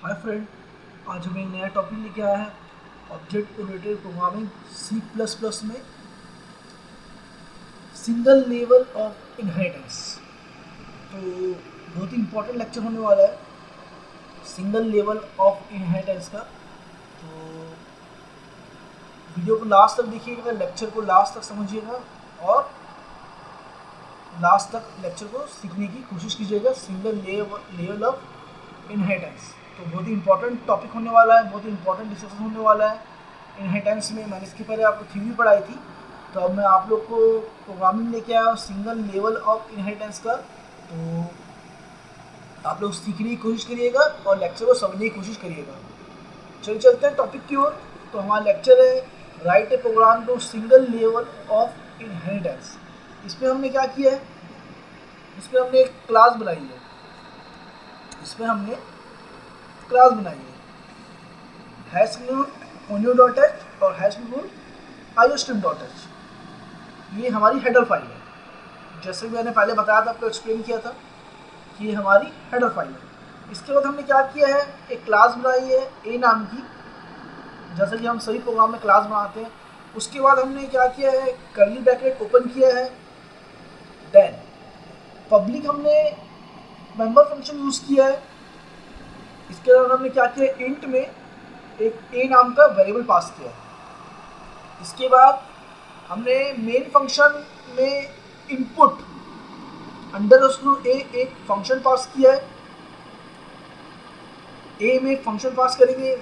Hi friend, आज हमें एक नया टॉपिक लेके आया है ऑब्जेक्ट ओरिएंटेड प्रोग्रामिंग C++ में सिंगल लेवल ऑफ इनहेरिटेंस। तो बहुत ही इम्पोर्टेंट लेक्चर होने वाला है सिंगल लेवल ऑफ इनहेरिटेंस का। तो वीडियो को लास्ट तक देखिएगा, लेक्चर को लास्ट तक समझिएगा और लास्ट तक लेक्चर को सीखने की कोशिश कीजिएगा। सिंगल लेवल ऑफ इनहेरिटेंस तो बहुत ही इंपॉर्टेंट टॉपिक होने वाला है, बहुत ही इंपॉर्टेंट डिस्कशन होने वाला है इनहेरिटेंस में। मैंने इसके पहले आपको थ्योरी पढ़ाई थी, तो अब मैं आप लोग को प्रोग्रामिंग लेके आया हूँ सिंगल लेवल ऑफ इनहेरिटेंस का। तो आप लोग सीखने की कोशिश करिएगा और लेक्चर को समझने की कोशिश करिएगा। चलिए चलते हैं टॉपिक की ओर। तो हमारा लेक्चर है write a program to single level of inheritance. इसमें हमने क्या किया है, इसमें हमने एक क्लास बनाई है, क्लास बनाई है #new.h और #iostream.h। ये हमारी हेडर फाइल है। जैसे मैंने पहले बताया था, आपको एक्सप्लेन किया था कि ये हमारी हेडर फाइल है। इसके बाद हमने क्या किया है, एक क्लास बनाई है ए नाम की, जैसे कि हम सभी प्रोग्राम में क्लास बनाते हैं। उसके बाद हमने क्या किया है, कर्ली ब्रैकेट ओपन किया है। देन पब्लिक हमने मेंबर फंक्शन यूज़ किया है। इसके बाद हमने क्या किया, इंट में एक ए नाम का वेरिएबल पास किया है। इसके बाद हमने मेन फंक्शन में इनपुट _ ए एक फंक्शन पास किया है। ए में फंक्शन पास करेंगे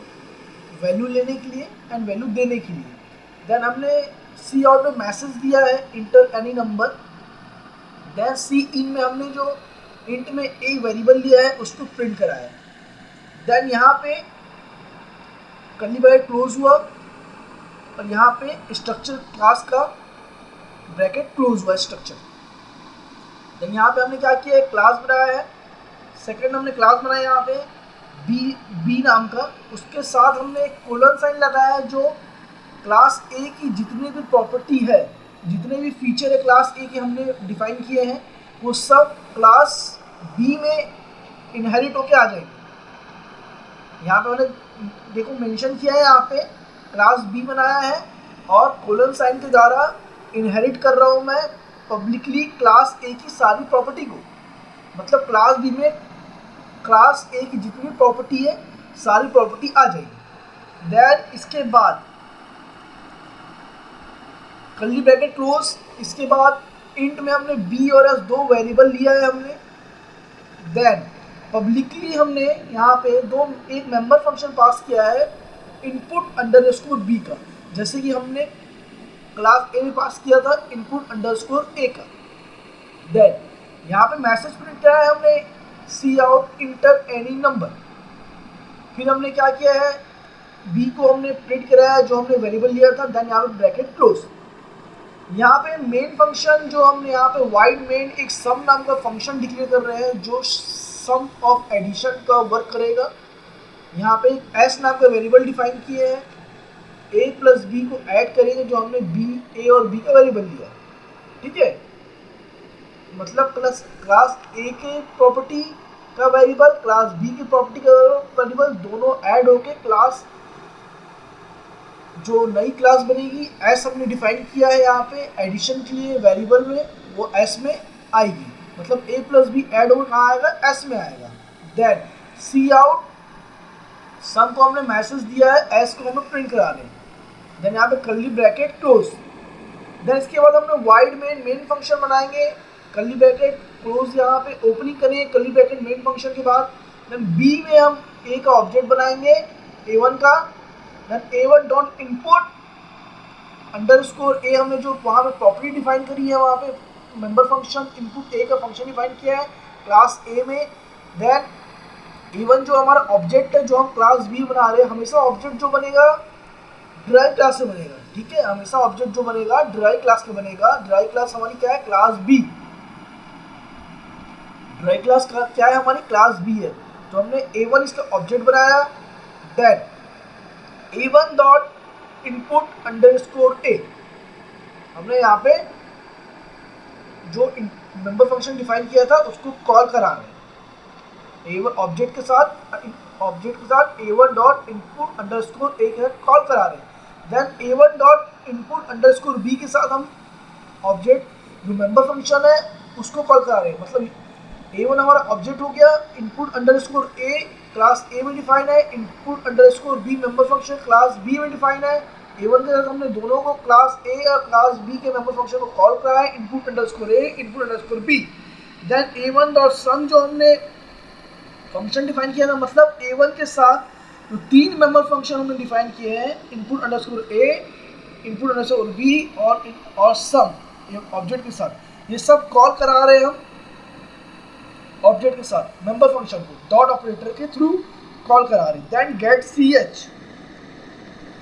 वैल्यू लेने के लिए एंड वैल्यू देने के लिए। देन हमने सी आउट में मैसेज दिया है इंटर एनी नंबर। देन सी इन में हमने जो इंट में ए वेरिएबल लिया है उसको प्रिंट कराया है। देन यहाँ पे कर्ली ब्रैकेट क्लोज हुआ और यहाँ पे स्ट्रक्चर क्लास का ब्रैकेट क्लोज हुआ स्ट्रक्चर। देन यहाँ पे हमने क्या किया है, क्लास बनाया है। सेकंड हमने क्लास बनाया यहाँ पे बी नाम का, उसके साथ हमने एक कोलन साइन लगाया है जो क्लास ए की जितनी भी प्रॉपर्टी है, जितने भी फीचर है क्लास ए के हमने डिफाइन किए हैं, वो सब क्लास बी में इनहेरिट होके आ जाएंगे। यहाँ पे मैंने देखो मेंशन किया है, यहाँ पे क्लास बी बनाया है और कोलन साइन के द्वारा इनहेरिट कर रहा हूँ मैं पब्लिकली क्लास ए की सारी प्रॉपर्टी को। मतलब क्लास बी में क्लास ए की जितनी प्रॉपर्टी है सारी प्रॉपर्टी आ जाएगी। देन इसके बाद कर्ली ब्रैकेट क्लोज। इसके बाद इंट में हमने बी और एस दो वेरिएबल लिया है हमने। देन पब्लिकली हमने यहाँ पे एक मेंबर फंक्शन पास किया है इनपुट _ बी का, जैसे कि हमने क्लास ए में पास किया था इनपुट _ ए का। देन यहाँ पे मैसेज प्रिंट किया है हमने सी आउट इंटर एनी नंबर। फिर हमने क्या किया है, बी को हमने प्रिंट कराया जो हमने वेरिएबल लिया था। देन यहाँ पे ब्रैकेट क्लोज। यहाँ पे मेन फंक्शन जो हमने यहाँ पे वाइड मेन एक सम नाम का फंक्शन डिक्लेयर कर रहे हैं जो सम ऑफ एडिशन का वर्क करेगा। यहाँ पे एक एस नाम का वेरिएबल डिफाइन किए हैं, ए प्लस बी को ऐड करेंगे जो हमने बी ए और बी का वेरिएबल लिया। ठीक है, मतलब क्लास ए के प्रॉपर्टी का वेरिएबल, क्लास बी की प्रॉपर्टी का वेरिएबल दोनों ऐड होके क्लास जो नई क्लास बनेगी एस हमने डिफाइन किया है यहाँ पे एडिशन के लिए वेरिएबल में, वो एस में आएगी। मतलब ए प्लस बी ऐड होकर कहाँ आएगा, एस में आएगा। देन सी आउट सम को हमने मैसेज दिया है, एस को हमें प्रिंट करा दें। देन यहाँ पे कर्ली ब्रैकेट क्लोज। देन इसके बाद हमने वाइड मेन फंक्शन बनाएंगे, कर्ली ब्रैकेट क्लोज यहाँ पे ओपनिंग करेंगे कर्ली ब्रैकेट मेन फंक्शन के बाद। देन बी में हम ए का ऑब्जेक्ट बनाएंगे a1 का। देन a1 डॉट इनपुट _ ए हमने जो वहाँ पे प्रॉपर्टी डिफाइन करी है, वहाँ पे मेंबर फंक्शन इनपुट ए का फंक्शन डिफाइन किया है क्लास ए में। देन a1 जो हमारा ऑब्जेक्ट है जो हम क्लास बी बना रहे हैं, हमेशा ऑब्जेक्ट जो बनेगा ड्राइव क्लास से बनेगा। ठीक है, हमेशा ऑब्जेक्ट जो बनेगा ड्राइव क्लास का बनेगा। ड्राइव क्लास हमारी क्या है, क्लास बी। ड्राइव क्लास का क्या है, हमारी क्लास बी है। तो हमने a1 इसका ऑब्जेक्ट बनाया। देन a1 डॉट इनपुट _ ए हमने यहाँ पे जो मेंबर फंक्शन डिफाइन किया था उसको कॉल करा रहे हैं। ऑब्जेक्ट के साथ a1 dot input underscore A call करा रहे हैं। Then a1 dot input underscore B के साथ हम ऑब्जेक्ट जो मेंबर फंक्शन है उसको कॉल करा रहे हैं। मतलब a1 हमारा ऑब्जेक्ट हो गया, input underscore A class A में डिफाइन है, input underscore B member function class B में डिफाइन है। a1 के साथ हमने दोनों को क्लास ए और क्लास बी के मेंबर फंक्शन को कॉल करा है, input underscore A input underscore B. Then a1 dot sum जो हमने फंक्शन डिफाइन किया था, मतलब a1 के साथ जो 3 मेंबर फंक्शन हमने डिफाइन किए हैं, input underscore A input underscore B और सम ऑब्जेक्ट के साथ, ये सब कॉल करा रहे हैं हम ऑब्जेक्ट के साथ मेंबर फंक्शन को डॉट ऑपरेटर के थ्रू कॉल करा रहे हैं। Then get ch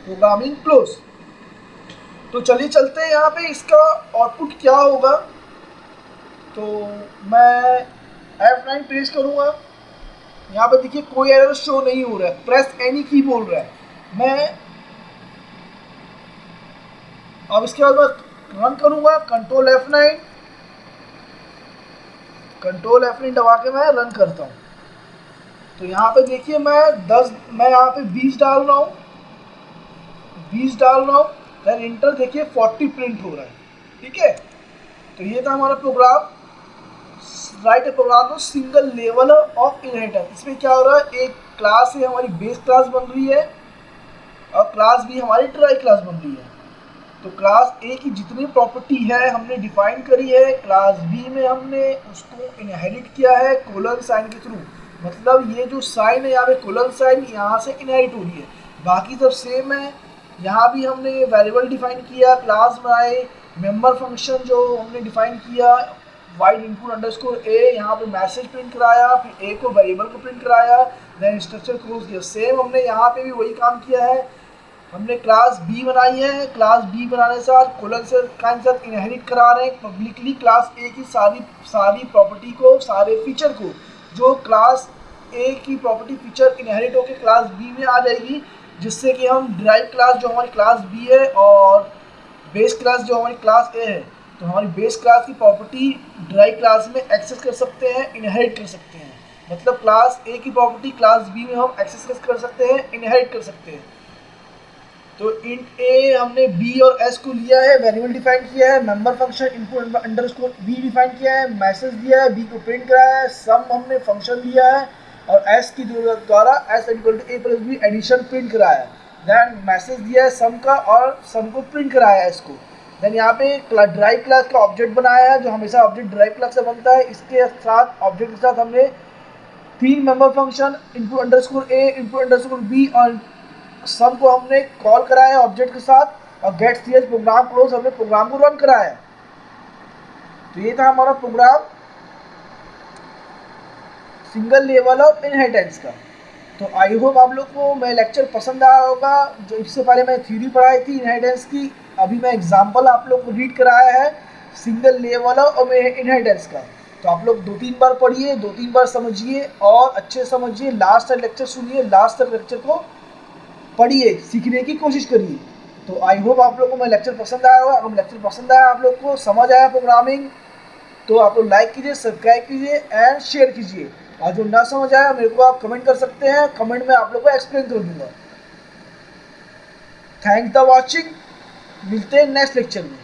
programming close. तो चलिए चलते हैं यहाँ पे इसका आउटपुट क्या होगा। तो मैं F9 प्रेस करूँगा, यहाँ पे देखिए कोई एरर शो नहीं हो रहा है, प्रेस एनी की बोल रहा है। मैं अब इसके बाद मैं रन करूँगा, कंट्रोल F9 दबा के मैं रन करता हूँ। तो यहाँ पे देखिए मैं यहाँ पे 20 डाल रहा हूँ, देन इंटर देखिए 40 प्रिंट हो रहा है। ठीक है, तो ये था हमारा प्रोग्राम। राइट ए प्रोग्राम को सिंगल लेवल ऑफ इनहेरिटेंस। इसमें क्या हो रहा है, एक क्लास है हमारी बेस क्लास बन रही है और क्लास बी हमारी ट्राई क्लास बन रही है। तो क्लास ए की जितनी प्रॉपर्टी है हमने डिफाइन करी है, क्लास बी में हमने उसको इनहेरिट किया है कोलन साइन के थ्रू। मतलब ये जो साइन है यहाँ पे कोलन साइन यहाँ से इनहेरिट हो रही है, बाकी सब सेम है। यहाँ भी हमने वेरिएबल डिफाइन किया, क्लास बनाए, मेंबर फंक्शन जो हमने डिफाइन किया वाइड इनपुट अंडरस्कोर ए, यहाँ पे मैसेज प्रिंट कराया, फिर ए को वेरिएबल को प्रिंट कराया, देन स्ट्रक्चर क्लोज किया। सेम हमने यहाँ पे भी वही काम किया है। हमने क्लास बी बनाई है, क्लास बी बनाने के साथ कोलन से के साथ इनहेरिट करा रहे हैं पब्लिकली क्लास ए की सारी प्रॉपर्टी को, सारे फीचर को। जो क्लास ए की प्रॉपर्टी फीचर इनहेरिट होकर क्लास बी में आ जाएगी, जिससे कि हम ड्राइव क्लास जो हमारी क्लास बी है और बेस क्लास जो हमारी क्लास ए है, तो हमारी बेस क्लास की प्रॉपर्टी ड्राइव क्लास में एक्सेस कर सकते हैं, इनहेरिट कर सकते हैं। मतलब क्लास ए की प्रॉपर्टी क्लास बी में हम एक्सेस कर सकते हैं, इनहेरिट कर सकते हैं। तो इंट ए हमने बी और एस को लिया है, वेरिएबल डिफाइन किया है, member function input underscore B define किया है, मैसेज दिया है, बी को प्रिंट कराया है, सम हमने फंक्शन लिया है और एस की द्वारा S equal to A plus B addition print कराया है। देन मैसेज दिया है सम का और सम को प्रिंट कराया है इसको। देन यहाँ पे ड्राइव क्लास का ऑब्जेक्ट बनाया है, जो हमेशा ऑब्जेक्ट ड्राइव क्लास से बनता है। इसके साथ ऑब्जेक्ट के साथ हमने 3 member function input underscore A input underscore B और सम को हमने कॉल कराया ऑब्जेक्ट के साथ, और गेट ch प्रोग्राम क्लोज हमने प्रोग्राम को रन कराया है। तो ये था हमारा program single level of inheritance का। तो आई होप आप लोग को मैं लेक्चर पसंद आया होगा। जो इससे पहले मैं थ्योरी पढ़ाई थी इनहेरिटेंस की, अभी मैं एग्जांपल आप लोग को रीड कराया है सिंगल लेवल ऑफ इनहेरिटेंस का। तो आप लोग 2-3 बार पढ़िए, 2-3 बार समझिए और अच्छे समझिए। लास्ट तक लेक्चर सुनिए, लास्ट तक लेक्चर को पढ़िए, सीखने की कोशिश करिए। तो आई होप आप लोग को मैं लेक्चर पसंद आया होगा। अगर लेक्चर पसंद आया, आप लोग को समझ आया प्रोग्रामिंग, तो आप लोग लाइक कीजिए, सब्सक्राइब कीजिए एंड शेयर कीजिए। और जो ना समझ आया मेरे को आप कमेंट कर सकते हैं, कमेंट में आप लोग को एक्सप्लेन कर दूंगा। थैंक्स फॉर वॉचिंग, मिलते हैं नेक्स्ट लेक्चर में।